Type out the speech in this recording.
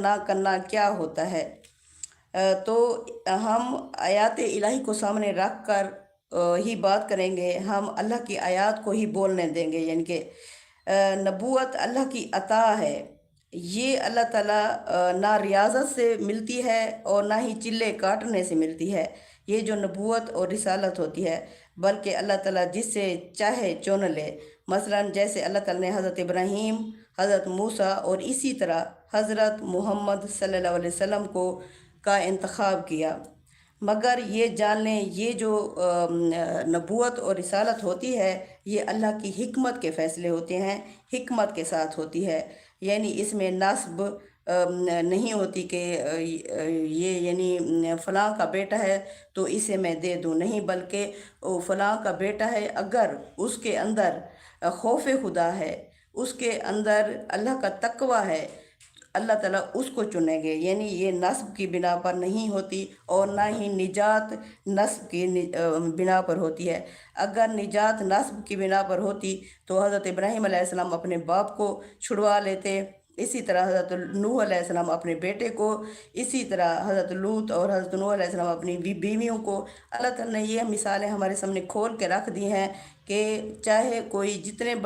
نہ کرنا کیا ہوتا ہے۔ تو ہم آیات الہی کو سامنے رکھ کر ہی بات کریں گے، ہم اللہ کی آیات کو ہی بولنے دیں گے، یعنی کہ نبوت اللہ کی عطا ہے۔ یہ اللہ تعالیٰ نہ ریاضت سے ملتی ہے اور نہ ہی چلے کاٹنے سے ملتی ہے۔ یہ جو نبوت اور رسالت ہوتی ہے، بلکہ اللہ تعالیٰ جس سے چاہے چن لے۔ مثلاً جیسے اللہ تعالیٰ نے حضرت ابراہیم، حضرت موسیٰ اور اسی طرح حضرت محمد صلی اللہ علیہ وسلم کا انتخاب کیا۔ مگر یہ جان لیں، یہ جو نبوت اور رسالت ہوتی ہے، یہ اللہ کی حکمت کے فیصلے ہوتے ہیں، حکمت کے ساتھ ہوتی ہے۔ یعنی اس میں نسب نہیں ہوتی کہ یہ یعنی فلاں کا بیٹا ہے تو اسے میں دے دوں، نہیں، بلکہ فلاں کا بیٹا ہے، اگر اس کے اندر خوف خدا ہے، اس کے اندر اللہ کا تقوی ہے، اللہ تعالیٰ اس کو چنیں گے۔ یعنی یہ نسب کی بنا پر نہیں ہوتی اور نہ ہی نجات نسب کی بنا پر ہوتی ہے۔ اگر نجات نسب کی بنا پر ہوتی تو حضرت ابراہیم علیہ السلام اپنے باپ کو چھڑوا لیتے، اسی طرح حضرت نوح علیہ السلام اپنے بیٹے کو، اسی طرح حضرت لوط اور حضرت نوح علیہ السلام اپنی بیویوں کو۔ اللہ تعالیٰ نے یہ مثالیں ہمارے سامنے کھول کے رکھ دی ہیں کہ چاہے کوئی جتنے بڑے